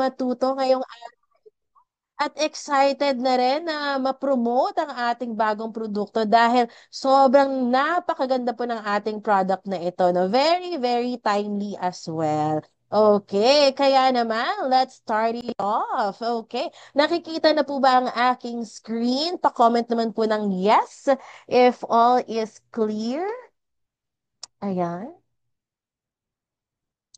matuto ngayong at excited na rin na ma-promote ang ating bagong produkto dahil sobrang napakaganda po ng ating product na ito, no? Very, very timely as well. Okay, kaya naman, let's start it off. Okay, nakikita na po ba ang aking screen? Pa-comment naman po ng yes if all is clear. Ayan.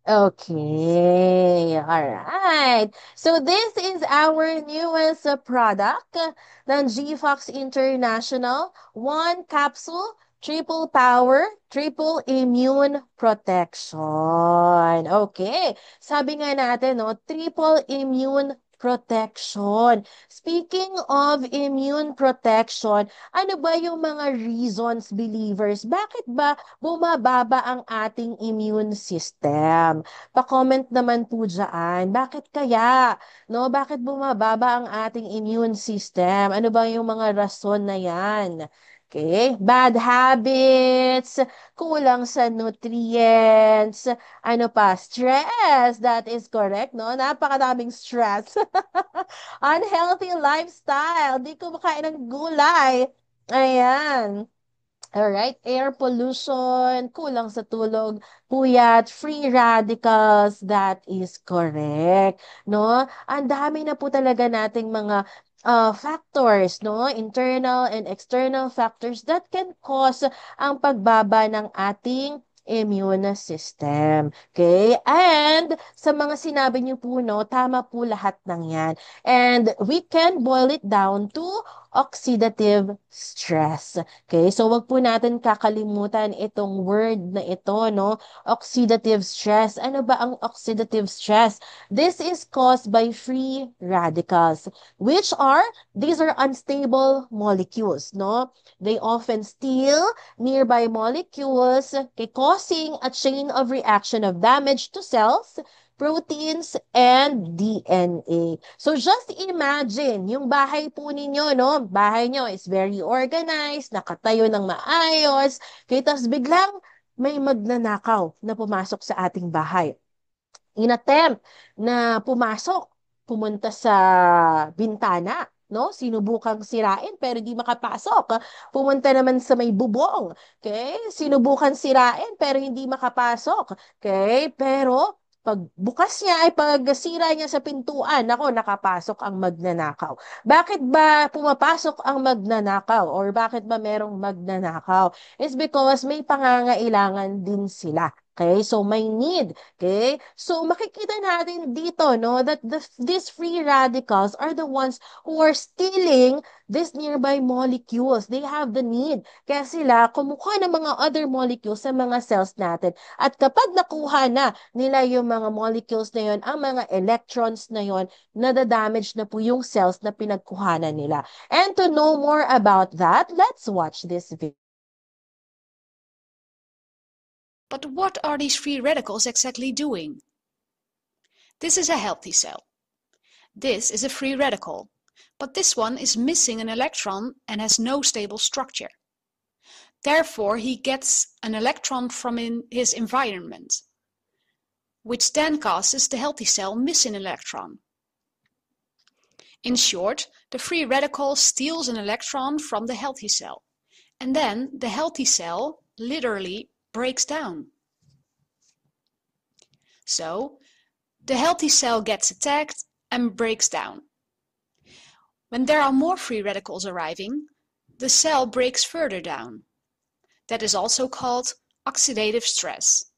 Okay, all right. So this is our newest product ng GFox International. One capsule, triple power, triple immune protection. Okay. Sabi nga natin, no, triple immune protection. Speaking of immune protection, ano ba yung mga reasons, believers? Bakit ba bumababa ang ating immune system? Pa-comment naman po dyan. Bakit kaya? No? Bakit bumababa ang ating immune system? Ano ba yung mga rason na yan? Okay, bad habits, kulang sa nutrients, ano pa, stress, that is correct, no? Napakadaming stress. Unhealthy lifestyle, di kumakain ng gulay. Ayan. Alright, air pollution, kulang sa tulog, puyat, free radicals, that is correct. No? Ang dami na po talaga nating mga factors, no? Internal and external factors that can cause ang pagbaba ng ating immune system. Okay? And sa mga sinabi niyo po, no, tama po lahat ng yan. And we can boil it down to oxidative stress. Okay, so wag po natin kakalimutan itong word na ito, no? Oxidative stress. Ano ba ang oxidative stress? This is caused by free radicals, which are, these are unstable molecules, no? They often steal nearby molecules, okay, causing a chain of reaction of damage to cells, proteins, and DNA. So just imagine, yung bahay po ninyo, no? Bahay nyo is very organized, nakatayo ng maayos, kaya tapos biglang may magnanakaw na pumasok sa ating bahay. Inattempt na pumasok, pumunta sa bintana, no? Sinubukang sirain pero di makapasok. Pumunta naman sa may bubong, okay? Sinubukan sirain pero hindi makapasok, okay? Pero pag bukas niya ay pag sira niya sa pintuan, nako, nakapasok ang magnanakaw. Bakit ba pumapasok ang magnanakaw or bakit ba merong magnanakaw? It's because may pangangailangan din sila. Okay, so may need. Okay? So makikita natin dito, no, that these free radicals are the ones who are stealing these nearby molecules. They have the need. Kaya sila kumukuha ng mga other molecules sa mga cells natin. At kapag nakuha na nila yung mga molecules na yon, ang mga electrons na yon, nadadamage na po yung cells na pinagkuhanan nila. And to know more about that, let's watch this video. But what are these free radicals exactly doing? This is a healthy cell. This is a free radical, but this one is missing an electron and has no stable structure. Therefore, he gets an electron from his environment, which then causes the healthy cell miss an electron. In short, the free radical steals an electron from the healthy cell, and then the healthy cell literally breaks down. So, the healthy cell gets attacked and breaks down. When there are more free radicals arriving, the cell breaks further down. That is also called oxidative stress.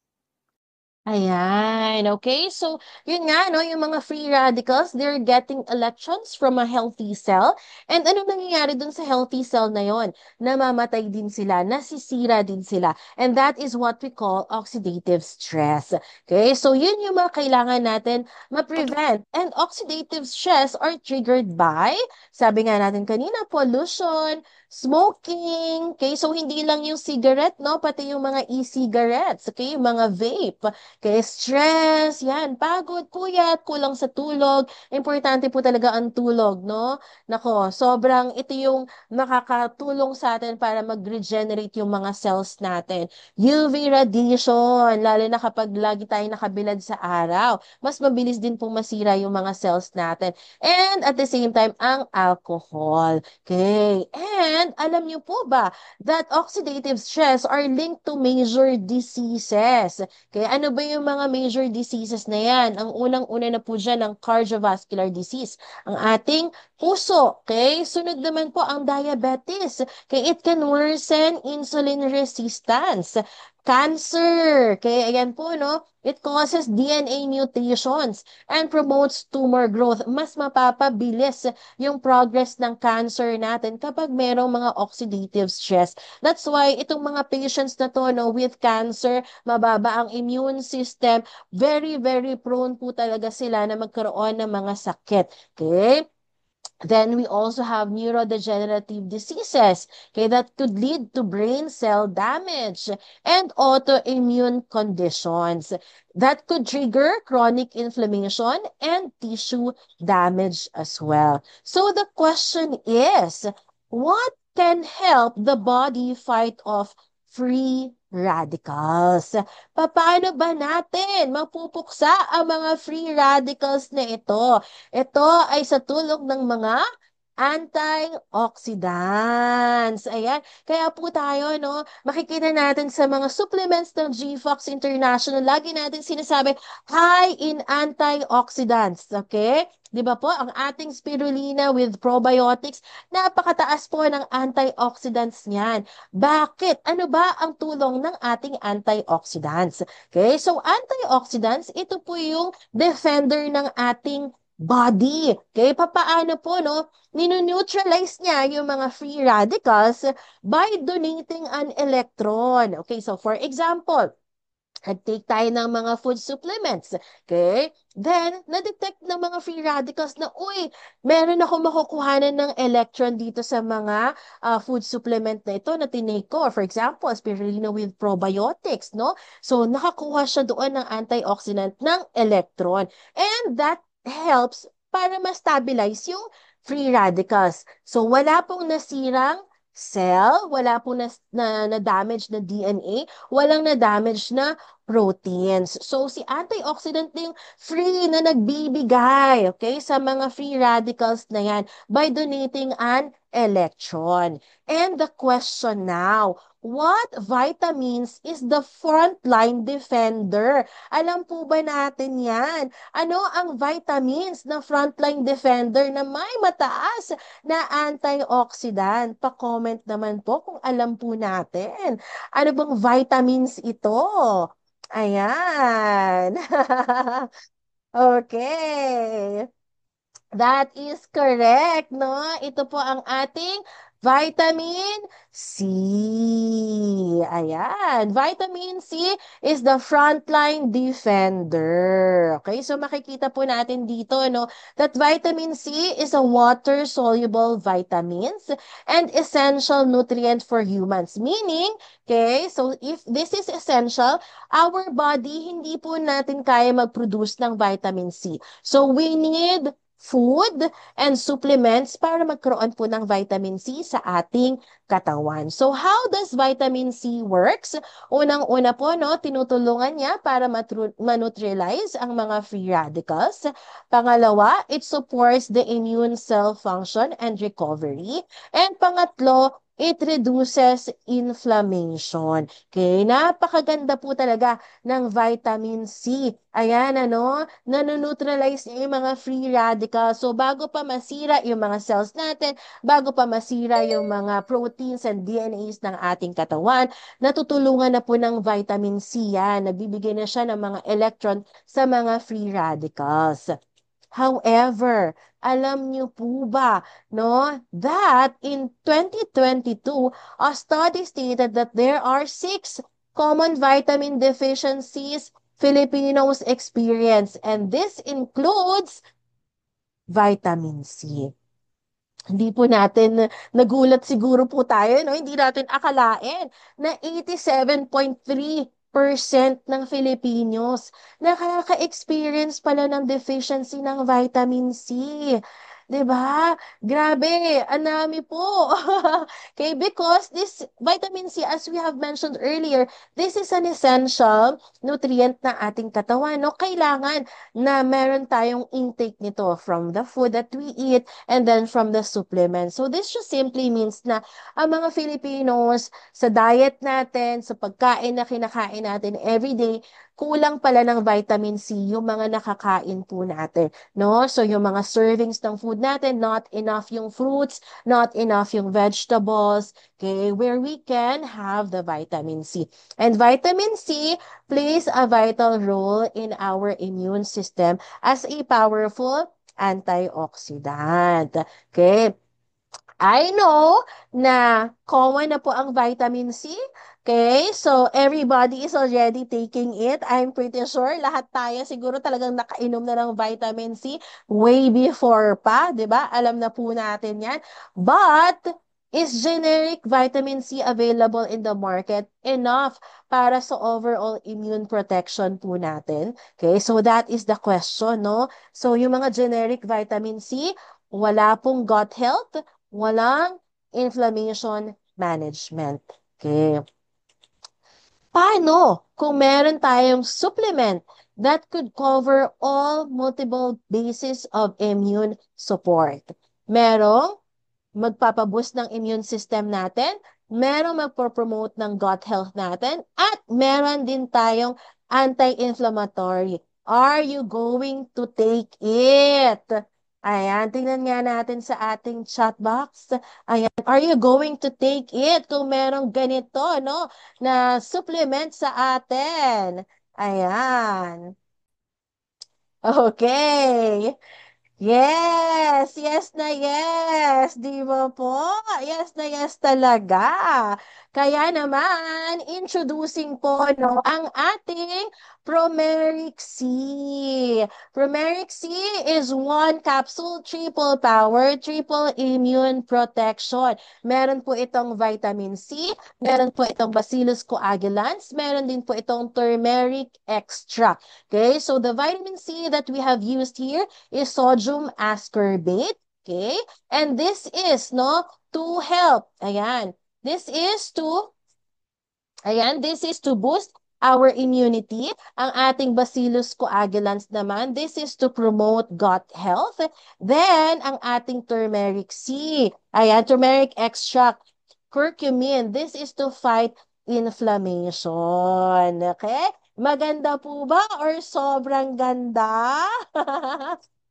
Ayan, okay? So, yun nga, no, yung mga free radicals, they're getting electrons from a healthy cell. And ano nangyayari dun sa healthy cell na yon? Namamatay din sila, nasisira din sila. And that is what we call oxidative stress. Okay? So, yun yung mga kailangan natin ma-prevent. And oxidative stress are triggered by, sabi nga natin kanina, pollution, smoking, okay? So, hindi lang yung cigarette, no? Pati yung mga e-cigarettes, okay? Yung mga vape. Kaya stress, yan, pagod, puyat, kulang sa tulog. Importante po talaga ang tulog, no? Nako, sobrang ito yung makakatulong sa atin para mag-regenerate yung mga cells natin. UV radiation, lalo na kapag lagi tayong nakabilad sa araw, mas mabilis din pong masira yung mga cells natin. And at the same time, ang alcohol. Okay. And alam niyo po ba that oxidative stress are linked to major diseases? Okay. Ano ba yung mga major diseases na yan? Ang unang-una na po dyan ang cardiovascular disease. Ang ating puso. Okay. Sunod naman po ang diabetes. Okay. It can worsen insulin resistance. Cancer. Okay. Ayan po, no? It causes DNA mutations and promotes tumor growth. Mas mapapabilis yung progress ng cancer natin kapag merong mga oxidative stress. That's why itong mga patients na to, no, with cancer, mababa ang immune system, very, very prone po talaga sila na magkaroon ng mga sakit. Okay? Then we also have neurodegenerative diseases, okay, that could lead to brain cell damage and autoimmune conditions that could trigger chronic inflammation and tissue damage as well. So the question is, what can help the body fight off free radicals? Paano ba natin mapupuksa ang mga free radicals na ito? Ito ay sa tulong ng mga antioxidants. Ayan. Kaya po tayo, no, makikita natin sa mga supplements ng GFox International, lagi natin sinasabi, high in antioxidants. Okay? Di ba po? Ang ating spirulina with probiotics, napakataas po ng antioxidants niyan. Bakit? Ano ba ang tulong ng ating antioxidants? Okay? So, antioxidants, ito po yung defender ng ating body. Okay, papaano po, no? Nino-neutralize niya yung mga free radicals by donating an electron. Okay, so for example, nag-take tayo ng mga food supplements. Okay? Then, na-detect ng mga free radicals na, uy, meron ako makukuhanan ng electron dito sa mga food supplement na ito na tinake ko. For example, spirulina with probiotics, no? So, nakakuha siya doon ng antioxidant ng electron. And that helps para ma-stabilize yung free radicals. So, wala pong nasirang cell, wala pong na-damage na DNA, walang na-damage na proteins. So, si antioxidant na yung free na nagbibigay, okay, sa mga free radicals na yan by donating an electron. And the question now, what vitamins is the frontline defender? Alam po ba natin yan? Ano ang vitamins na frontline defender na may mataas na antioxidant? Pa-comment naman po kung alam po natin. Ano bang vitamins ito? Ayan. Okay. That is correct, no? Ito po ang ating vitamin C. Ayan. Vitamin C is the frontline defender. Okay, so makikita po natin dito, no, that vitamin C is a water-soluble vitamins and essential nutrient for humans. Meaning, okay, so if this is essential, our body hindi po natin kaya mag-produce ng vitamin C. So we need food and supplements para magkaroon po ng vitamin C sa ating katawan. So how does vitamin C works? Unang-una po, no, tinutulungan niya para maneutralize ang mga free radicals. Pangalawa, it supports the immune cell function and recovery. And pangatlo, it reduces inflammation. Okay, napakaganda po talaga ng vitamin C. Ayan, ano, nanoneutralize niya yung mga free radicals. So, bago pa masira yung mga cells natin, bago pa masira yung mga proteins and DNAs ng ating katawan, natutulungan na po ng vitamin C yan. Nagbibigay na siya ng mga electron sa mga free radicals. However, alam niyo po ba, no, that in 2022, a study stated that there are 6 common vitamin deficiencies Filipinos experience, and this includes vitamin C. Hindi po natin nagulat siguro po tayo, no? Hindi natin akalain na 87.3 ng Filipinos nakaka-experience pala ng deficiency ng vitamin C. 'Di ba? Grabe, ang dami po. Okay, because this vitamin C, as we have mentioned earlier, this is an essential nutrient na ating katawan. No? Kailangan na meron tayong intake nito from the food that we eat and then from the supplements. So this just simply means na ang mga Filipinos sa diet natin, sa pagkain na kinakain natin everyday, kulang pala ng vitamin C yung mga nakakain po natin, no? So yung mga servings ng food natin, not enough yung fruits, not enough yung vegetables, okay, where we can have the vitamin C. And vitamin C plays a vital role in our immune system as a powerful antioxidant. Okay, I know na common na po ang vitamin C. Okay, so everybody is already taking it. I'm pretty sure lahat tayo siguro talagang nakainom na ng vitamin C way before pa, 'di ba? Alam na po natin 'yan. But is generic vitamin C available in the market enough para sa overall immune protection po natin? Okay, so that is the question, no? So yung mga generic vitamin C, wala pong gut health, walang inflammation management. Okay. Paano kung meron tayong supplement that could cover all multiple bases of immune support? Merong magpapaboost ng immune system natin, merong magpo-promote ng gut health natin, at meron din tayong anti-inflammatory. Are you going to take it? Ayan, tingnan nga natin sa ating chat box. Ayan, are you going to take it kung merong ganito, no, na supplement sa atin? Ayan. Okay. Yes, yes na yes. Di ba po? Yes na yes talaga. Kaya naman, introducing po no, ang ating Promeric C. Promeric C is one capsule, triple power, triple immune protection. Meron po itong vitamin C, meron po itong Bacillus coagulans, meron din po itong turmeric extract. Okay, so the vitamin C that we have used here is sodium ascorbate. Okay? And this is, no, to help. Ayan. This is to, this is to boost our immunity. Ang ating Bacillus coagulans naman, this is to promote gut health. Then, ang ating turmeric C. Ayan, turmeric extract. Curcumin, this is to fight inflammation. Okay? Maganda po ba or sobrang ganda?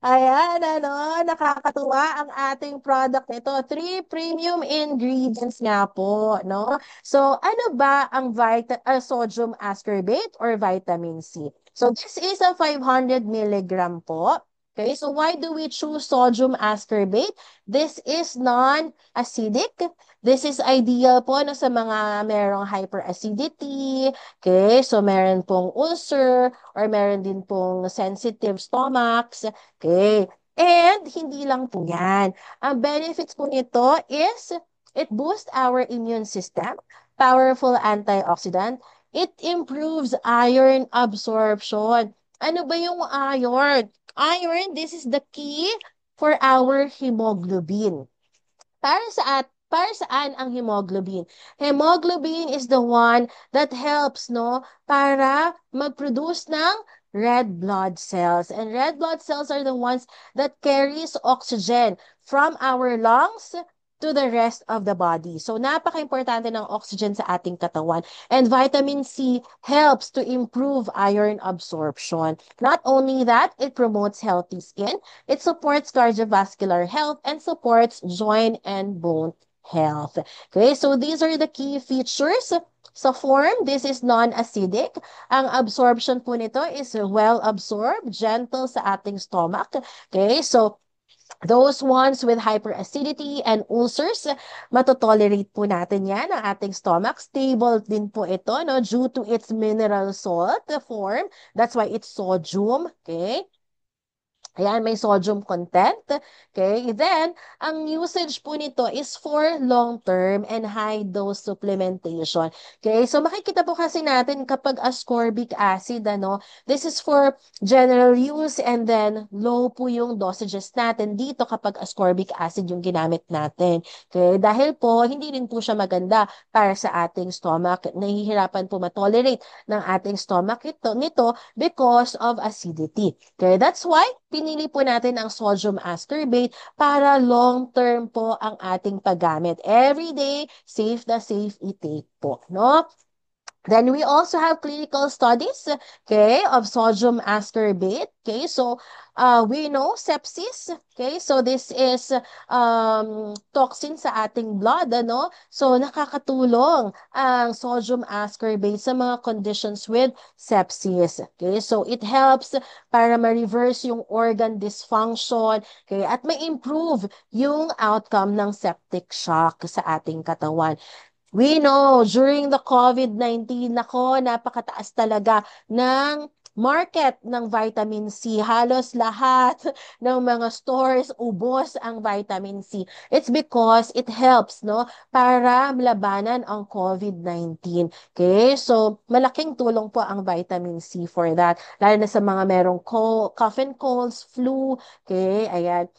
Ayan, ano, nakakatuwa ang ating product nito. Three premium ingredients nga po, no? So, ano ba ang sodium ascorbate or vitamin C? So, this is a 500 milligram po. Okay, so why do we choose sodium ascorbate? This is non-acidic. This is ideal po no, sa mga merong hyperacidity. Okay, so meron pong ulcer or meron din pong sensitive stomachs. Okay. And hindi lang po yan. Ang benefits po nito is it boosts our immune system, powerful antioxidant, it improves iron absorption. Ano ba yung iron? Iron, this is the key for our hemoglobin. Para saan ang hemoglobin? Hemoglobin is the one that helps, no, para mag-produce ng red blood cells. And red blood cells are the ones that carries oxygen from our lungs to the rest of the body. So, napaka-importante ng oxygen sa ating katawan. And vitamin C helps to improve iron absorption. Not only that, it promotes healthy skin, it supports cardiovascular health, and supports joint and bone health. Okay, so these are the key features. Sa form, this is non-acidic. Ang absorption po nito is well absorbed, gentle sa ating stomach. Okay, so those ones with hyperacidity and ulcers, matotolerate po natin yan ang ating stomach. Stable din po ito, no, due to its mineral salt form. That's why it's sodium. Okay? Ayan, may sodium content. Okay, then, ang usage po nito is for long-term and high-dose supplementation. Okay, so makikita po kasi natin kapag ascorbic acid, this is for general use and then low po yung dosages natin dito kapag ascorbic acid yung ginamit natin. Okay, dahil po, hindi rin po siya maganda para sa ating stomach. Nahihirapan po matolerate ng ating stomach nito because of acidity. Okay, that's why pinili po natin ang sodium ascorbate para long-term po ang ating paggamit. Everyday, safe na safe i-take po, no? Then we also have clinical studies, okay, of sodium ascorbate. Okay, so we know sepsis. Okay, so this is toxin sa ating blood, So nakakatulong ang sodium ascorbate sa mga conditions with sepsis. Okay, so it helps para ma-reverse yung organ dysfunction, okay, at ma-improve yung outcome ng septic shock sa ating katawan. We know, during the COVID-19, nako, napakataas talaga ng market ng vitamin C. Halos lahat ng mga stores, ubos ang vitamin C. It's because it helps, no, para labanan ang COVID-19. Okay? So, malaking tulong po ang vitamin C for that. Lalo na sa mga merong cough and colds, flu. Okay? Ayan.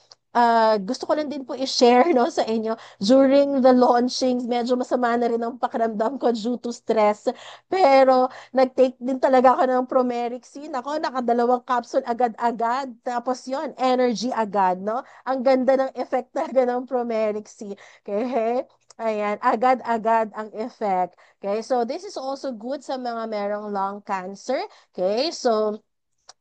Gusto ko lang din po i-share, no, sa inyo during the launching, medyo masama na rin ang pakiramdam ko due to stress. Pero nag-take din talaga ako ng Promeric C. Ako, nakadalawang capsule agad-agad. Tapos yon energy agad, no? Ang ganda ng effect talaga ng Promeric C. Okay? Ayan, agad-agad ang effect. Okay, so this is also good sa mga merong lung cancer. Okay, so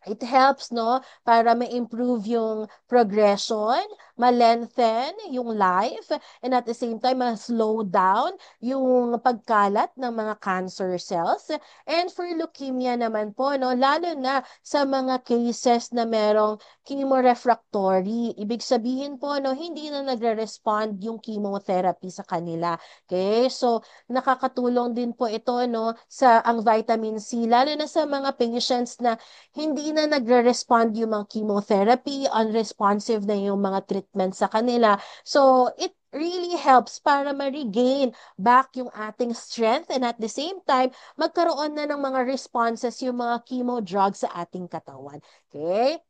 it helps, no, para ma-improve yung progression, ma-lengthen yung life, and at the same time, ma-slow down yung pagkalat ng mga cancer cells. And for leukemia naman po, no, lalo na sa mga cases na merong chemorefractory, ibig sabihin po, no, hindi na nagre-respond yung chemotherapy sa kanila. Okay? So, nakakatulong din po ito, no, sa ang vitamin C, lalo na sa mga patients na hindi na nagre-respond yung mga chemotherapy, unresponsive na yung mga treatment sa kanila. So, it really helps para ma-regain back yung ating strength and at the same time, magkaroon na ng mga responses yung mga chemo drugs sa ating katawan. Okay?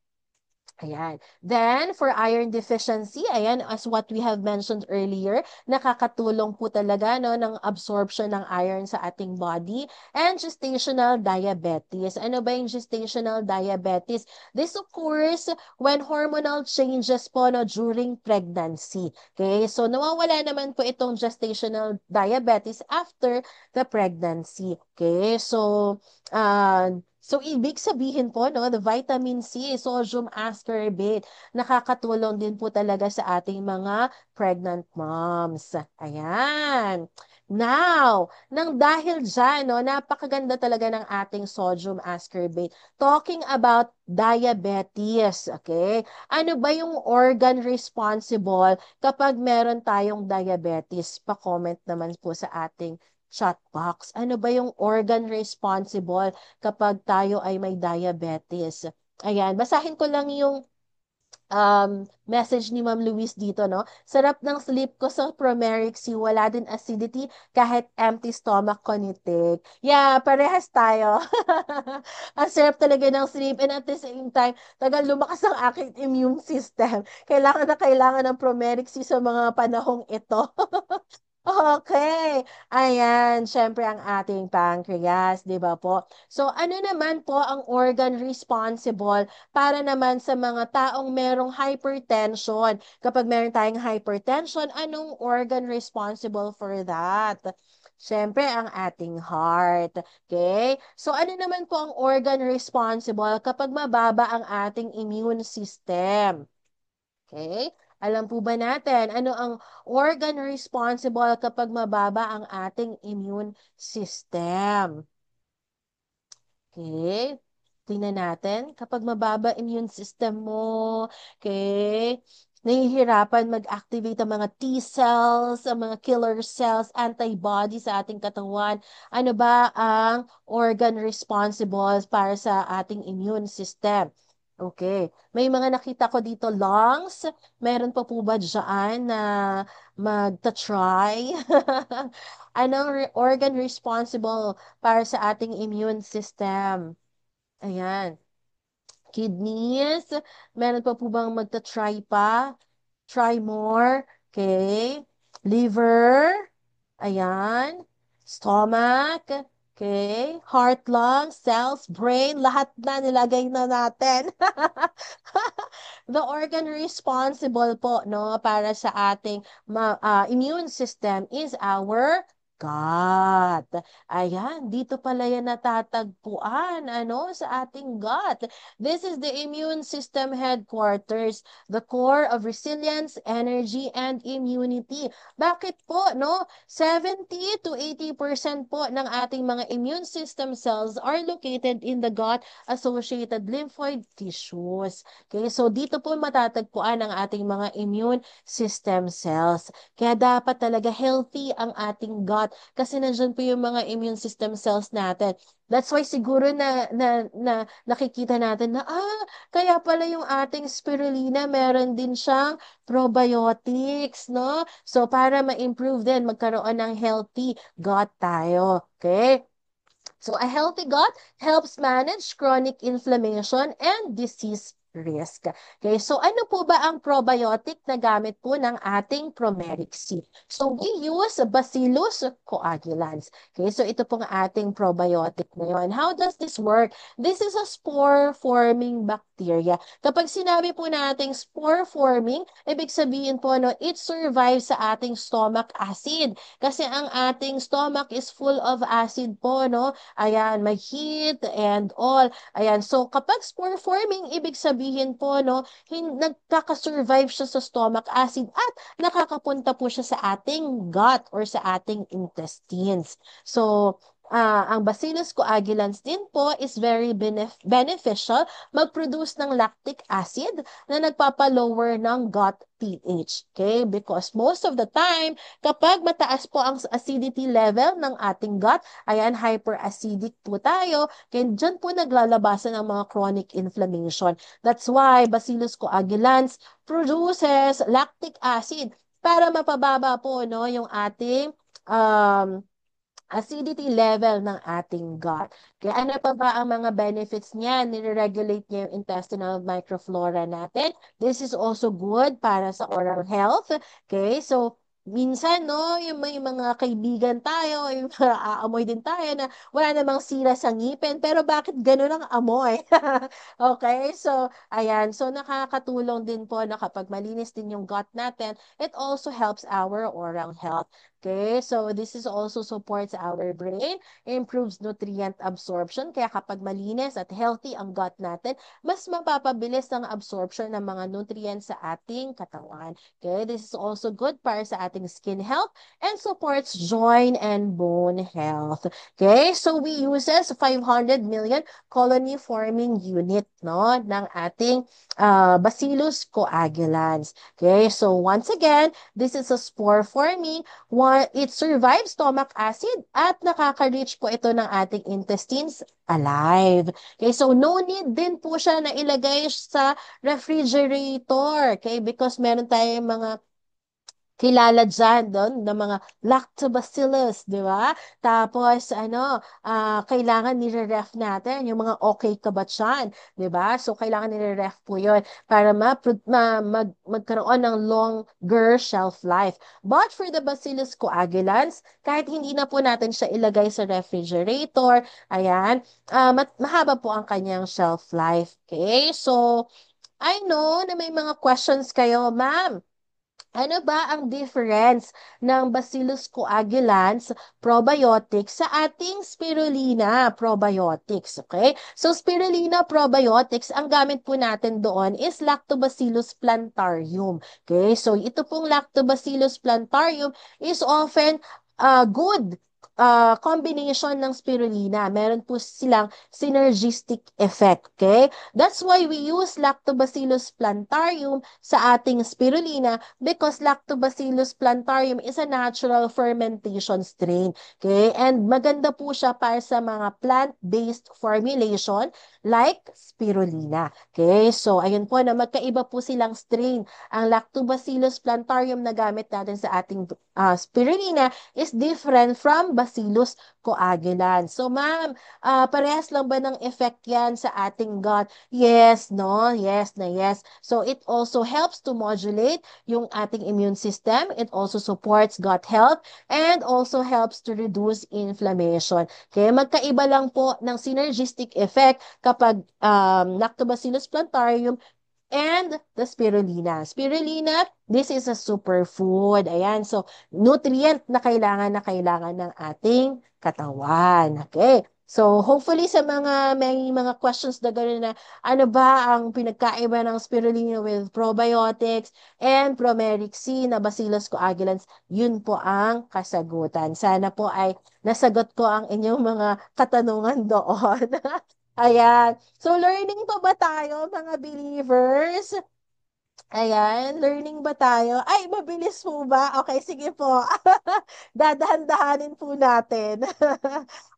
Ayan. Then, for iron deficiency, ayan, as what we have mentioned earlier, nakakatulong po talaga, no, ng absorption ng iron sa ating body. And gestational diabetes. Ano ba yung gestational diabetes? This occurs when hormonal changes po, no, during pregnancy. Okay? So, nawawala naman po itong gestational diabetes after the pregnancy. Okay? So, ibig sabihin po, no, the vitamin C, sodium ascorbate, nakakatulong din po talaga sa ating mga pregnant moms. Ayan. Now, nang dahil dyan, no, napakaganda talaga ng ating sodium ascorbate. Talking about diabetes, okay? Ano ba yung organ responsible kapag meron tayong diabetes? Pa-comment naman po sa ating chat box. Ano ba yung organ responsible kapag tayo ay may diabetes? Ayan, basahin ko lang yung message ni Ma'am Luis dito, no? Sarap ng sleep ko sa Promeric C. Wala din acidity kahit empty stomach ko nitik. Yeah, parehas tayo. Ang sarap talaga ng sleep and at the same time, tagal lumakas ang aking immune system. Kailangan na kailangan ng Promeric C sa mga panahong ito. Okay. Ayan, syempre ang ating pancreas, di ba po? So, ano naman po ang organ responsible para naman sa mga taong merong hypertension? Kapag meron tayong hypertension, anong organ responsible for that? Syempre, ang ating heart. Okay? So, ano naman po ang organ responsible kapag mababa ang ating immune system? Okay? Alam po ba natin ano ang organ responsible kapag mababa ang ating immune system? Okay? Tingnan natin. Kapag mababa immune system mo, okay, nahihirapan mag-activate ang mga T cells, ang mga killer cells, antibodies sa ating katawan. Ano ba ang organ responsible para sa ating immune system? Okay. May mga nakita ko dito lungs. Meron pa po ba dyan na magta-try? Anong organ responsible para sa ating immune system? Ayan. Kidneys. Meron pa po bang magta-try pa? Try more. Okay. Liver. Ayan. Stomach. Okay. Heart, lungs, cells, brain. Lahat na nilagay na natin. The organ responsible po, no, para sa ating immune system is our gut. Ayan, dito pala yan natatagpuan, ano, sa ating gut. This is the immune system headquarters, the core of resilience, energy, and immunity. Bakit po, no? 70 to 80% po ng ating mga immune system cells are located in the gut-associated lymphoid tissues. Okay, so dito po matatagpuan ang ating mga immune system cells. Kaya dapat talaga healthy ang ating gut kasi nandiyan po yung mga immune system cells natin. That's why siguro na nakikita natin na kaya pala yung ating spirulina meron din siyang probiotics, no? So para ma-improve din magkaroon ng healthy gut tayo. Okay? So a healthy gut helps manage chronic inflammation and disease risk. Okay, so ano po ba ang probiotic na gamit po ng ating Promeric C? So we use Bacillus coagulans. Okay, so ito pong ating probiotic na yun. How does this work? This is a spore-forming bacteria. Kapag sinabi po nating spore-forming, ibig sabihin po, no, it survives sa ating stomach acid. Kasi ang ating stomach is full of acid po, no? Ayan, may heat and all. Ayan, so kapag spore forming, ibig sabihin po, no, nagkaka-survive siya sa stomach acid at nakakapunta po siya sa ating gut or sa ating intestines. So, ang Bacillus coagulans din po is very beneficial mag-produce ng lactic acid na nagpapa-lower ng gut pH. Okay? Because most of the time, kapag mataas po ang acidity level ng ating gut, ayan, hyperacidic po tayo, kaya dyan po naglalabasan ang mga chronic inflammation. That's why Bacillus coagulans produces lactic acid para mapababa po, no, yung ating um, acidity level ng ating gut. Kaya ano pa ba ang mga benefits niya? Nire-regulate niya yung intestinal microflora natin. This is also good para sa oral health. Okay, so minsan, no, yung may mga kaibigan tayo, yung aamoy din tayo na wala namang sira sa ngipin, pero bakit ganun ang amoy? Okay, so, ayan. So, nakakatulong din po na kapag malinis din yung gut natin, it also helps our oral health. Okay, so this is also supports our brain, improves nutrient absorption. Kaya kapag malinis at healthy ang gut natin, mas mapapabilis ang absorption ng mga nutrients sa ating katawan. Okay, this is also good para sa ating skin health and supports joint and bone health. Okay, so we uses 500 million colony forming unit, no, ng ating Bacillus coagulans. Okay, so once again, this is a spore forming. It survives stomach acid at nakaka-reach po ito ng ating intestines alive. Okay, so no need din po siya na ilagay sa refrigerator. Okay, because meron tayong mga kilala dyan doon ng mga lactobacillus, di ba? Tapos, kailangan nire-ref natin yung mga okay kabatyan, di ba? So, kailangan nire-ref po yun para magkaroon ng longer shelf life. But for the Bacillus coagulans, kahit hindi na po natin siya ilagay sa refrigerator, ayan, mahaba po ang kanyang shelf life. Okay? So, I know na may mga questions kayo, ma'am. Ano ba ang difference ng Bacillus coagulans probiotics sa ating spirulina probiotics? Okay? So, spirulina probiotics, ang gamit po natin doon is Lactobacillus plantarium. Okay? So, ito pong Lactobacillus plantarium is often good combination ng spirulina. Meron po silang synergistic effect. Okay? That's why we use Lactobacillus plantarium sa ating spirulina because Lactobacillus plantarium is a natural fermentation strain. Okay? And maganda po siya para sa mga plant-based formulation like spirulina. Okay? So, ayun po na magkaiba po silang strain. Ang Lactobacillus plantarium na gamit natin sa ating spirulina is different from Bacillus coagulans. So, ma'am, parehas lang ba ng effect yan sa ating gut? Yes, no? Yes na yes. So, it also helps to modulate yung ating immune system. It also supports gut health and also helps to reduce inflammation. Kaya magkaiba lang po ng synergistic effect kapag Lactobacillus plantarium and the spirulina. Spirulina, this is a superfood. Ayan, so nutrient na kailangan ng ating katawan. Okay. So, hopefully sa mga may mga questions na gano'n na ano ba ang pinagkaiba ng spirulina with probiotics and promeric C na Bacillus coagulans, yun po ang kasagutan. Sana po ay nasagot ko ang inyong mga katanungan doon. Ayan. So, learning pa ba tayo, mga believers? Ayan, learning ba tayo? Ay, mabilis po ba? Okay, sige po. Dadahan-dahanin po natin.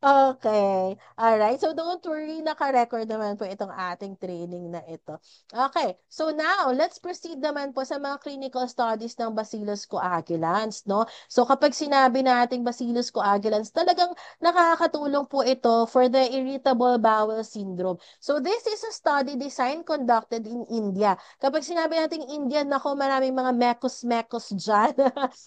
Okay. Alright. So, don't worry, naka-record naman po itong ating training na ito. Okay. So, now, let's proceed naman po sa mga clinical studies ng Bacillus coagulans, no? So, kapag sinabi nating Bacillus coagulans, talagang nakakatulong po ito for the irritable bowel syndrome. So, this is a study design conducted in India. Kapag sinabi nating Indian, nako, maraming mga mekos-mekos dyan.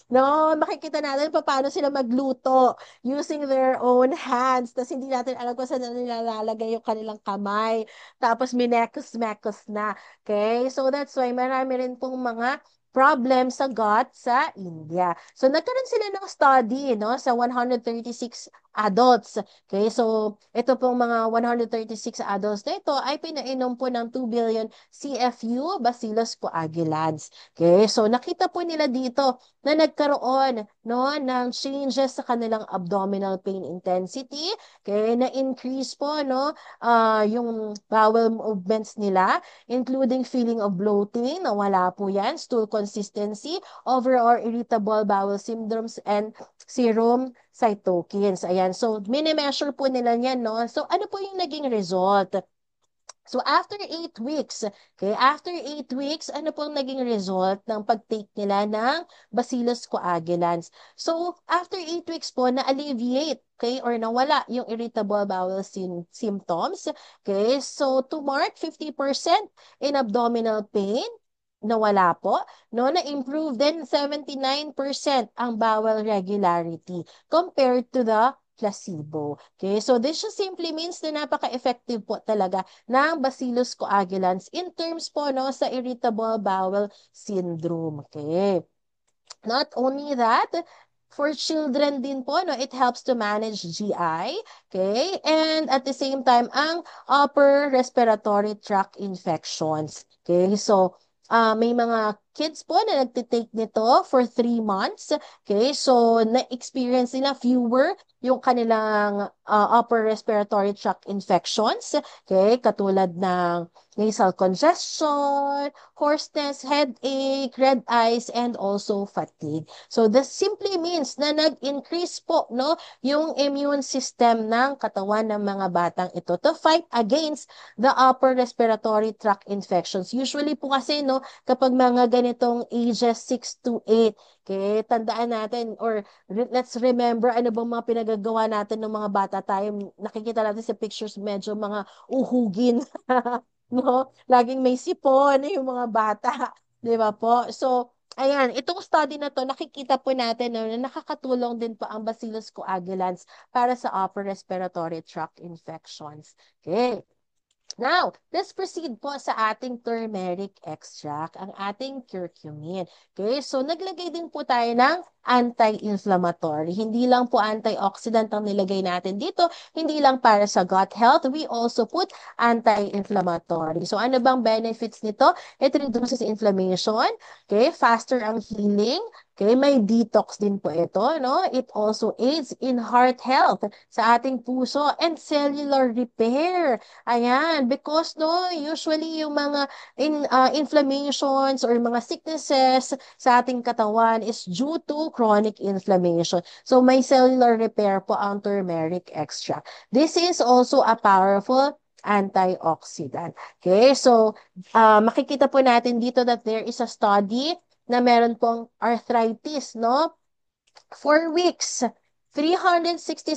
No, makikita natin paano sila magluto using their own hands. Tapos hindi natin alam kung saan nila nilalagay yung kanilang kamay. Tapos minekos-mekos na. Okay? So that's why marami rin pong mga problem sa gut sa India. So nagkaroon sila ng study, no, sa 136 adults. Okay, so ito pong mga 136 adults na ito ay pinainom po ng 2 billion CFU Bacillus coagulans. Okay, so nakita po nila dito na nagkaroon, no, ng changes sa kanilang abdominal pain intensity. Okay, na-increase po, no, yung bowel movements nila, including feeling of bloating, nawala po yan, stool consistency, overall irritable bowel syndromes, and serum cytokines. Ayan. So, mini-measure po nila yan, no? So, ano po yung naging result? So, after 8 weeks, okay, after 8 weeks, ano pong naging result ng pag-take nila ng Bacillus coagulans? So, after 8 weeks po, na-alleviate, okay, or nawala yung irritable bowel symptoms, okay? So, to mark 50% in abdominal pain, nawala po, no? Na-improve din 79% ang bowel regularity compared to the placebo. Okay, so this just simply means na napaka-effective po talaga ng Bacillus coagulans in terms po, no, sa irritable bowel syndrome. Okay. Not only that, for children din po, no, it helps to manage GI, okay? And at the same time, ang upper respiratory tract infections. Okay, so may mga kids po na nagtitake nito for 3 months. Okay, so na-experience nila fewer yung kanilang upper respiratory tract infections. Okay, katulad ng nasal congestion, hoarseness, headache, red eyes, and also fatigue. So this simply means na nag-increase po, no, yung immune system ng katawan ng mga batang ito to fight against the upper respiratory tract infections. Usually po kasi, no, kapag mga ganitong ages 6 to 8, okay, tandaan natin or let's remember ano bang mga pinagagawa natin ng mga bata tayo. Nakikita natin sa pictures medyo mga uhugin. No? Laging may sipon yung mga bata, 'di ba po? So, ayan, itong study na to, nakikita po natin, no, na nakakatulong din po ang Bacillus coagulans para sa upper respiratory tract infections. Okay. Now, let's proceed po sa ating turmeric extract, ang ating curcumin. Okay, so naglagay din po tayo ng anti-inflammatory. Hindi lang po antioxidant ang nilagay natin dito, hindi lang para sa gut health, we also put anti-inflammatory. So ano bang benefits nito? It reduces inflammation, okay, faster ang healing, Okay, may detox din po ito, no? It also aids in heart health sa ating puso and cellular repair. Ayan, because no, usually yung mga inflammations or mga sicknesses sa ating katawan is due to chronic inflammation. So may cellular repair po ang turmeric extract. This is also a powerful antioxidant. Okay, so makikita po natin dito that there is a study na meron pong arthritis, no? 4 weeks, 367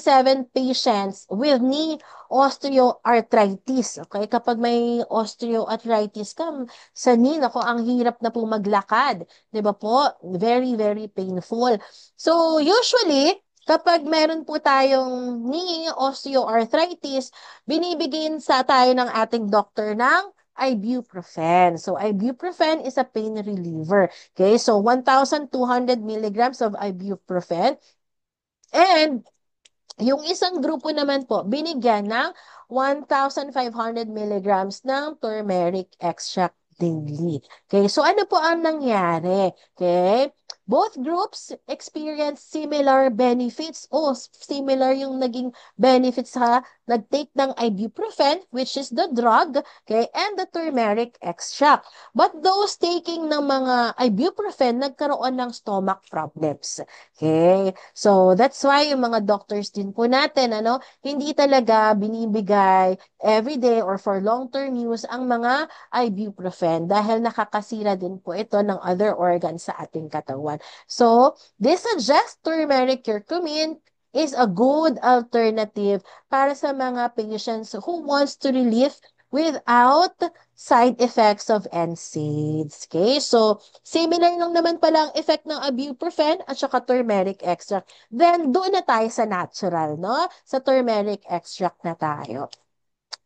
patients with knee osteoarthritis. Okay, kapag may osteoarthritis ka sa knee, ako, ang hirap na po maglakad. 'Di ba po? Very, very painful. So, usually, kapag meron po tayong knee osteoarthritis, binibigyan sa tayo ng ating doktor ng ibuprofen. So, ibuprofen is a pain reliever. Okay, so 1,200 milligrams of ibuprofen. And yung isang grupo naman po, binigyan ng 1,500 milligrams ng turmeric extract daily. Okay, so ano po ang nangyari? Okay, both groups experience similar benefits o similar yung naging benefits sa nag-take ng ibuprofen, which is the drug, okay, and the turmeric extract. But those taking ng mga ibuprofen, nagkaroon ng stomach problems. Okay, so that's why yung mga doctors din po natin, hindi talaga binibigay everyday or for long-term use ang mga ibuprofen dahil nakakasira din po ito ng other organs sa ating katawan. So, this suggests turmeric curcumin is a good alternative para sa mga patients who wants to relieve without side effects of NSAIDs. Okay? So, similar lang naman pala ang effect ng ibuprofen at saka turmeric extract. Then, doon na tayo sa natural, no? Sa turmeric extract na tayo.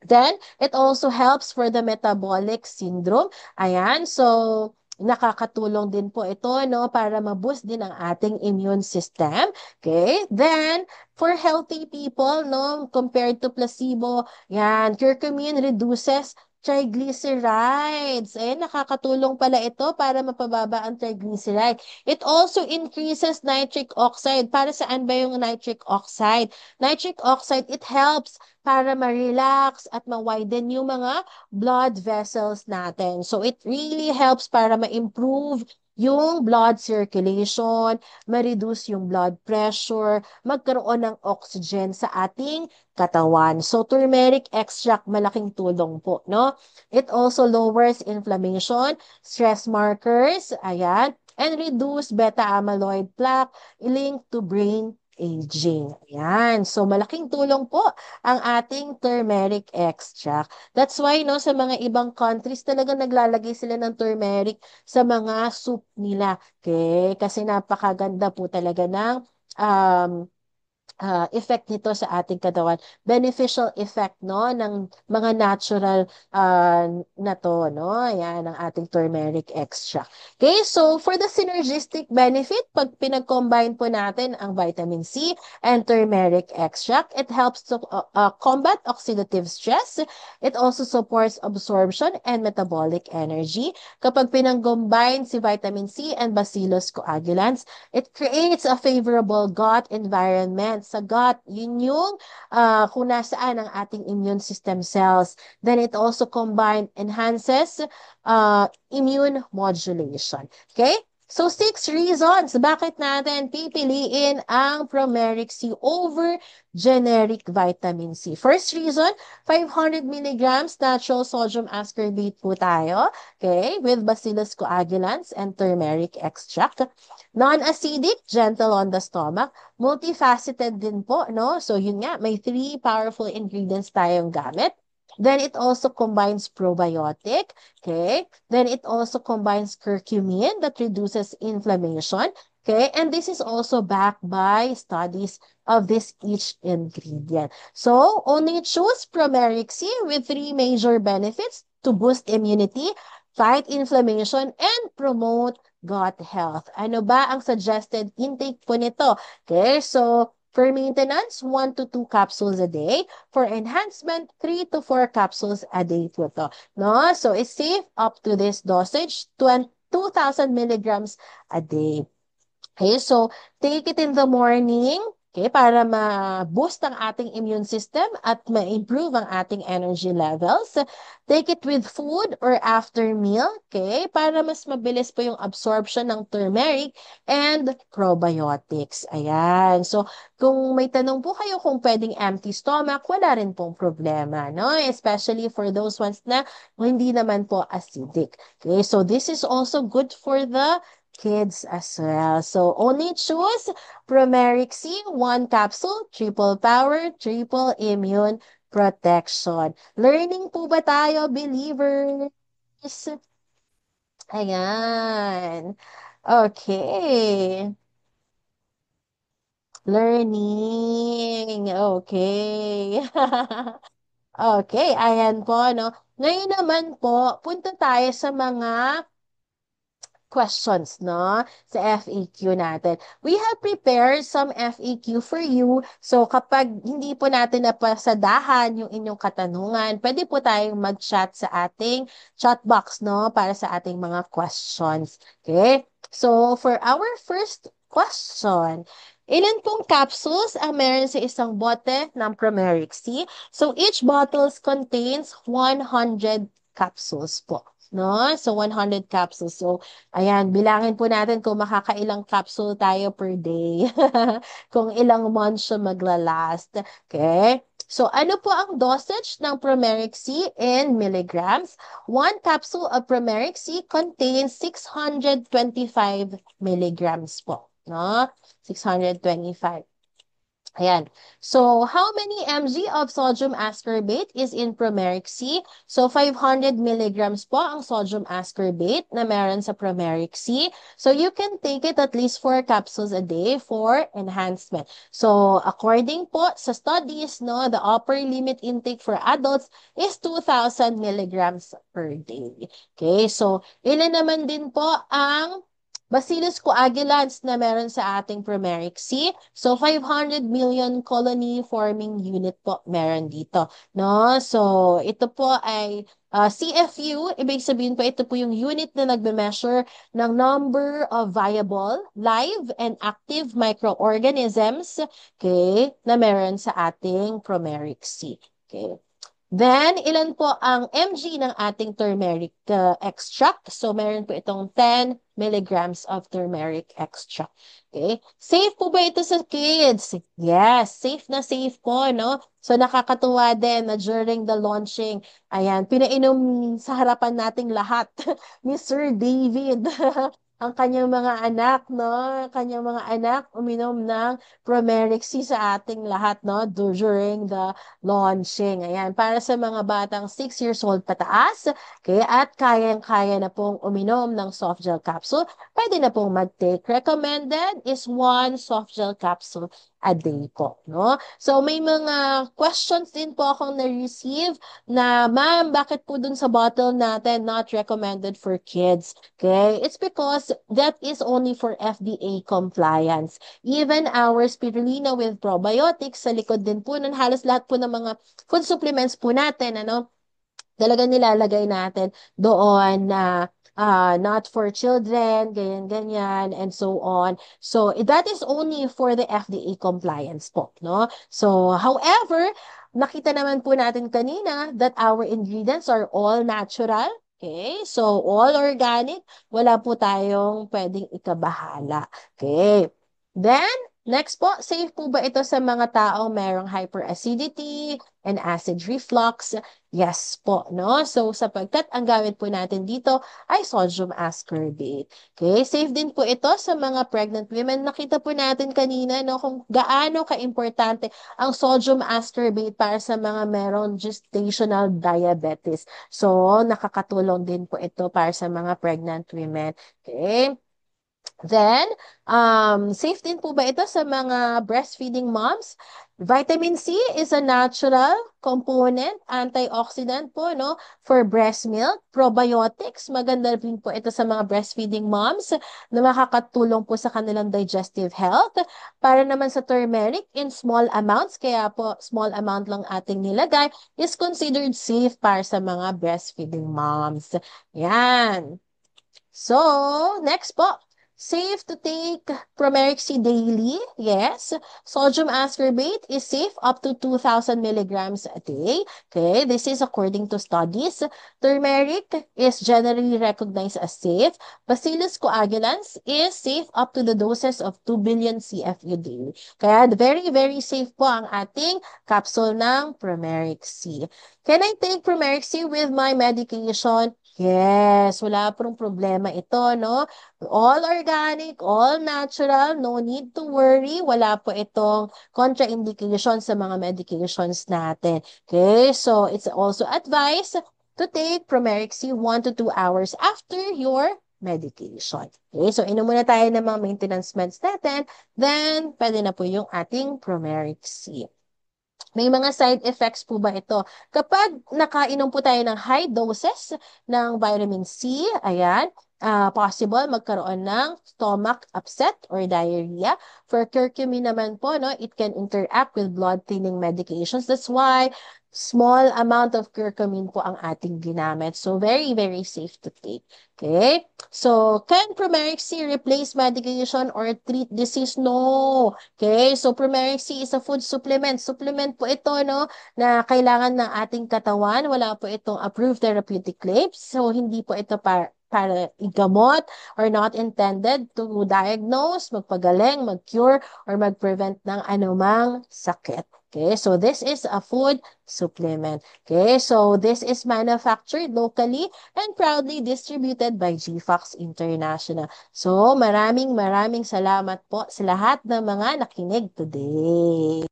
Then, it also helps for the metabolic syndrome. Ayan, so nakakatulong din po ito, no, para ma-boost din ang ating immune system. Okay? Then, for healthy people, no, compared to placebo, yan, curcumin reduces triglycerides. Eh, nakakatulong pala ito para mapababa ang triglyceride. It also increases nitric oxide. Para saan ba yung nitric oxide? Nitric oxide, it helps para ma-relax at ma-widen yung mga blood vessels natin. So it really helps para ma-improve yung blood circulation, ma-reduce yung blood pressure, magkaroon ng oxygen sa ating katawan. So turmeric extract, malaking tulong po, no? It also lowers inflammation, stress markers, ayan, and reduce beta-amyloid plaque linked to brain aging. Ayan. So, malaking tulong po ang ating turmeric extract. That's why, no, sa mga ibang countries, talagang naglalagay sila ng turmeric sa mga soup nila. Okay? Kasi napakaganda po talaga ng um, effect nito sa ating katawan. Beneficial effect, no, ng mga natural na to, no? Ayan, ang ating turmeric extract. Okay, so for the synergistic benefit, pag pinag-combine po natin ang vitamin C and turmeric extract, it helps to combat oxidative stress. It also supports absorption and metabolic energy. Kapag pinag-combine si vitamin C and Bacillus coagulans, it creates a favorable gut environment. Sa gut, yun yung kung nasaan ang ating immune system cells. Then it also enhances immune modulation. Okay? So, 6 reasons bakit natin pipiliin ang Promeric C over generic vitamin C. First reason, 500 milligrams natural sodium ascorbate po tayo, okay, with Bacillus coagulans and turmeric extract. Non-acidic, gentle on the stomach, multifaceted din po, no? So, yun nga, may 3 powerful ingredients tayong gamit. Then it also combines probiotic, okay? Then it also combines curcumin that reduces inflammation, okay? And this is also backed by studies of this each ingredient. So, only choose Promeric C with 3 major benefits to boost immunity, fight inflammation, and promote gut health. Ano ba ang suggested intake po nito? Okay, so for maintenance, 1 to 2 capsules a day. For enhancement, 3 to 4 capsules a day po ito. No? So it's safe up to this dosage, 2,000 milligrams a day. Okay, so take it in the morning, okay, para ma-boost ang ating immune system at ma-improve ang ating energy levels. Take it with food or after meal, okay, para mas mabilis po yung absorption ng turmeric and probiotics. Ayan. So, kung may tanong po kayo kung pwedeng empty stomach, wala rin pong problema, no? Especially for those ones na hindi naman po acidic. Okay, so this is also good for the kids as well. So only choose Promeric C, one capsule, triple power, triple immune protection. Learning po ba tayo, believers? Ayan. Okay. Learning. Okay. Okay, ayan po, no? Ngayon naman po, punta tayo sa mga questions, no? Sa FAQ natin. We have prepared some FAQ for you. So, kapag hindi po natin napasadahan yung inyong katanungan, pwede po tayong mag-chat sa ating chat box, no? Para sa ating mga questions. Okay? So, for our first question, ilan pong capsules ang meron sa isang bote ng Promeric C? So, each bottles contains 100 capsules po. No? So, 100 capsules. So, ayan, bilangin po natin kung makakailang capsule tayo per day. Kung ilang months siya maglalast. Okay? So, ano po ang dosage ng Promeric C in milligrams? One capsule of Promeric C contains 625 milligrams po. No? 625. Ayan. So, how many mg of sodium ascorbate is in Promeric C? So, 500 milligrams po ang sodium ascorbate na meron sa Promeric C. So, you can take it at least 4 capsules a day for enhancement. So, according po sa studies, no, the upper limit intake for adults is 2,000 milligrams per day. Okay, so, ilan naman din po ang Bacillus coagulans na meron sa ating Promeric C. So, 500 million colony forming unit po meron dito. No? So, ito po ay CFU. Ibig sabihin po, ito po yung unit na nagbe-measure ng number of viable, live, and active microorganisms, okay, na meron sa ating Promeric C. Okay. Then, ilan po ang mg ng ating turmeric extract? So, meron po itong 10 milligrams of turmeric extract. Okay? Safe po ba ito sa kids? Yes, safe po, no? So, nakakatuwa din na during the launching, ayan, pinainom sa harapan nating lahat ni Sir David. Ang kanyang mga anak, no? Kanyang mga anak uminom ng Promeric C sa ating lahat, no? During the launching. Ayan, para sa mga batang 6 years old pataas, okay, at kayang-kaya na pong uminom ng soft gel capsule, pwede na pong mag-take. Recommended is one soft gel capsule a day po, no? So, may mga questions din po akong na-receive na, ma'am, bakit po dun sa bottle natin not recommended for kids? Okay? It's because that is only for FDA compliance. Even our spirulina with probiotics, sa likod din po nun, halos lahat po ng mga food supplements po natin, ano, talagang nilalagay natin doon na not for children, ganyan-ganyan, and so on. So, that is only for the FDA compliance po, no? So, however, nakita naman po natin kanina that our ingredients are all natural. Okay? So, all organic. Wala po tayong pwedeng ikabahala. Okay. Then, next po, safe po ba ito sa mga taong merong hyperacidity and acid reflux? Yes po, no? So, sapagkat ang gamit po natin dito ay sodium ascorbate. Okay? Safe din po ito sa mga pregnant women. Nakita po natin kanina, no, kung gaano ka-importante ang sodium ascorbate para sa mga merong gestational diabetes. So, nakakatulong din po ito para sa mga pregnant women. Okay? Then, safe din po ba ito sa mga breastfeeding moms? Vitamin C is a natural component, antioxidant po, no, for breast milk. Probiotics, maganda rin po ito sa mga breastfeeding moms na makakatulong po sa kanilang digestive health. Para naman sa turmeric, in small amounts, kaya po small amount lang ating nilagay, is considered safe para sa mga breastfeeding moms. Yan. So, next po. Safe to take Promeric C daily? Yes. Sodium ascorbate is safe up to 2,000 milligrams a day. Okay, this is according to studies. Turmeric is generally recognized as safe. Bacillus coagulans is safe up to the doses of 2 billion CFU daily. Kaya very, very safe po ang ating capsule ng Promeric C. Can I take Promeric C with my medication? Yes, wala pong problema ito, no? All organic, all natural, no need to worry. Wala po itong contraindication sa mga medications natin. Okay, so it's also advised to take Promeric C 1 to 2 hours after your medication. Okay, so inom muna tayo ng mga maintenance meds natin, then pwede na po yung ating Promeric C. May mga side effects po ba ito? Kapag nakainom po tayo ng high doses ng vitamin C, ayan, possible magkaroon ng stomach upset or diarrhea. For curcumin naman po, no, it can interact with blood thinning medications. That's why small amount of curcumin po ang ating ginamit. So, very, very safe to take. Okay? So, can Promeric C replace medication or treat disease? No. Okay? So, Promeric C is a food supplement. Supplement po ito, no, na kailangan ng ating katawan. Wala po itong approved therapeutic claims. So, hindi po ito para igamot or not intended to diagnose, magpagaling, mag-cure, or mag-prevent ng anumang sakit. Okay, so this is a food supplement. Okay, so this is manufactured locally and proudly distributed by GFox International. So maraming salamat po sa lahat ng mga nakinig today.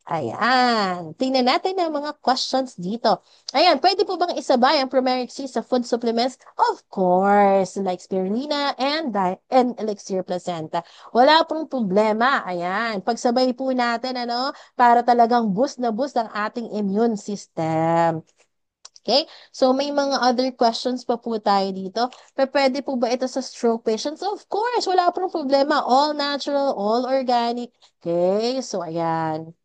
Ayan. Tingnan natin ang mga questions dito. Ayan, pwede po bang isabay ang Promeric C sa food supplements? Of course, like spirulina and elixir placenta. Wala pong problema. Ayan, pagsabay po natin, ano, para talagang boost na boost ang ating immune system. Okay? So, may mga other questions pa po tayo dito. Pwede po ba ito sa stroke patients? Of course, wala pong problema. All natural, all organic. Okay? So, ayan.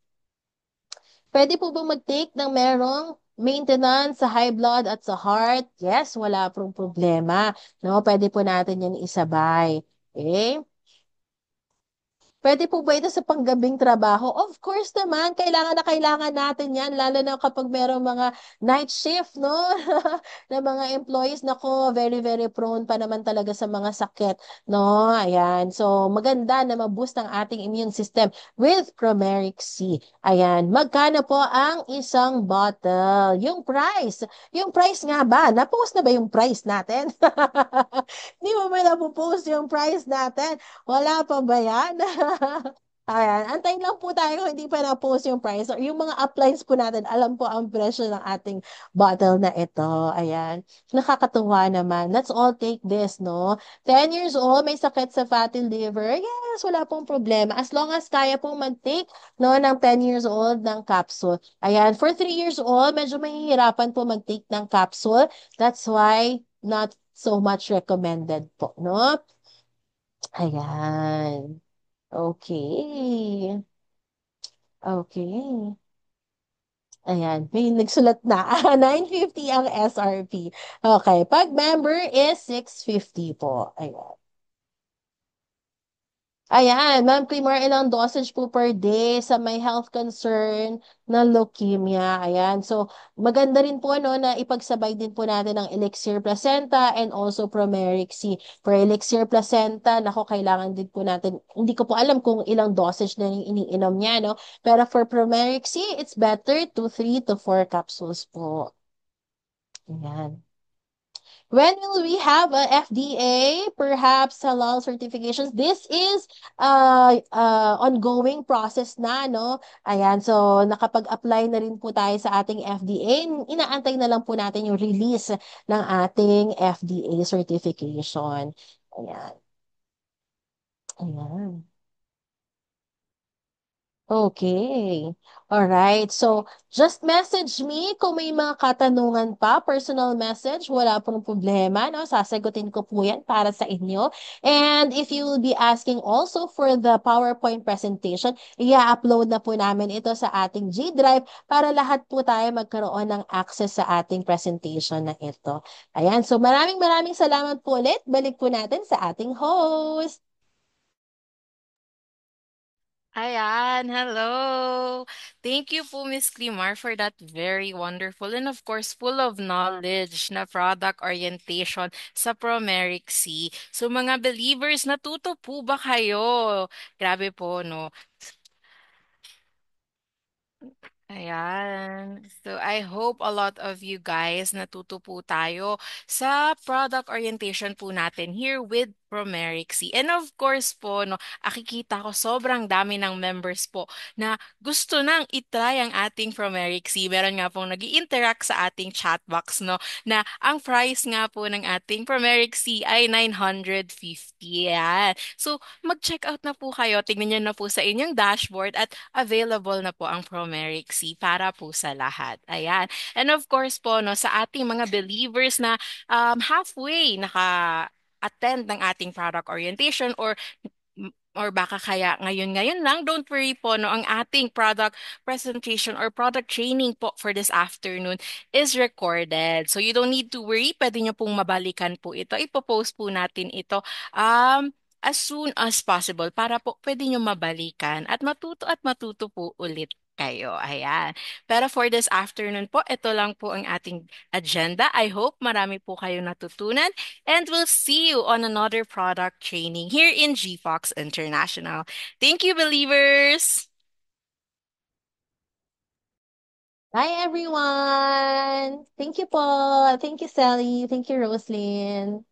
Pwede po bang mag-take ng merong maintenance sa high blood at sa heart? Yes, wala pong problema. No, pwede po natin yan isabay. Okay? Pwede po ba ito sa panggabing trabaho? Of course naman, kailangan na kailangan natin yan, lalo na kapag merong mga night shift, no? Na mga employees, nako, very, very prone pa naman talaga sa mga sakit, no? Ayan, so maganda na ma-boost ang ating immune system with Promeric C. Ayan, magkano po ang isang bottle? Yung price nga ba? Na-post na ba yung price natin? Hindi mo ba na-post yung price natin? Wala pa ba yan? Ayan, antayin lang po tayo kung hindi pa na-post yung price. Or yung mga uplines po natin, alam po ang presyo ng ating bottle na ito. Ayan, nakakatuwa naman. Let's all take this, no? 10 years old, may sakit sa fatty liver. Yes, wala pong problema. As long as kaya pong mag-take, no, ng 10 years old ng capsule. Ayan, for 3 years old, medyo mahihirapan po mag-take ng capsule. That's why not so much recommended po, no? Ayan. Okay. Okay. Ayan, may nagsulat na. 950 ang SRP. Okay, pag member is 650 po. Ayan. Ayan, Ma'am Primar, ilang dosage po per day sa may health concern na leukemia? Ayan, so maganda rin po no, na ipagsabay din po natin ang Elixir Placenta and also Promeric C. For Elixir Placenta, nako, kailangan din po natin, hindi ko po alam kung ilang dosage na yung iniinom niya, no? Pero for Promeric C, it's better to 3 to 4 capsules po. Ayan. When will we have a FDA, perhaps halal certifications? This is ongoing process na, no? Ayan, so nakapag-apply na rin po tayo sa ating FDA. Inaantay na lang po natin yung release ng ating FDA certification. Ayan. Ayan. Okay. All right. So, just message me kung may mga katanungan pa, personal message, wala pong problema, no? Sasagutin ko po yan para sa inyo. And if you will be asking also for the PowerPoint presentation, i-upload na po namin ito sa ating G Drive para lahat po tayo magkaroon ng access sa ating presentation na ito. Ayan. So, maraming salamat po ulit. Balik po natin sa ating host. Ayan, hello. Thank you po, Miss Klimar, for that very wonderful and of course full of knowledge na product orientation sa Promeric C. So mga believers, natuto po ba kayo? Grabe po, no? Ayan. So I hope a lot of you guys natuto po tayo sa product orientation po natin here with Promerixy. And of course po, no, akikita ko sobrang dami ng members po na gusto nang itry ang ating Promerixy. Meron nga pong nag interact sa ating chat box, no, na ang price nga po ng ating Promerixy ay 950. Yan. So mag-check out na po kayo. Tingnan nyo na po sa inyong dashboard at available na po ang Promeric C para po sa lahat. Ayan. And of course po, no, sa ating mga believers na halfway attend ng ating product orientation or baka kaya ngayon-ngayon lang, don't worry po, no, ang ating product presentation or product training po for this afternoon is recorded. So you don't need to worry, pwede nyo pong mabalikan po ito. Ipopost po natin ito as soon as possible para po pwede nyo mabalikan at matuto po ulit kayo. Ayan. Pero for this afternoon po, ito lang po ang ating agenda. I hope marami po kayo natutunan and we'll see you on another product training here in GFox International. Thank you, believers! Bye, everyone. Thank you, Paul. Thank you, Sally. Thank you, Roslyn.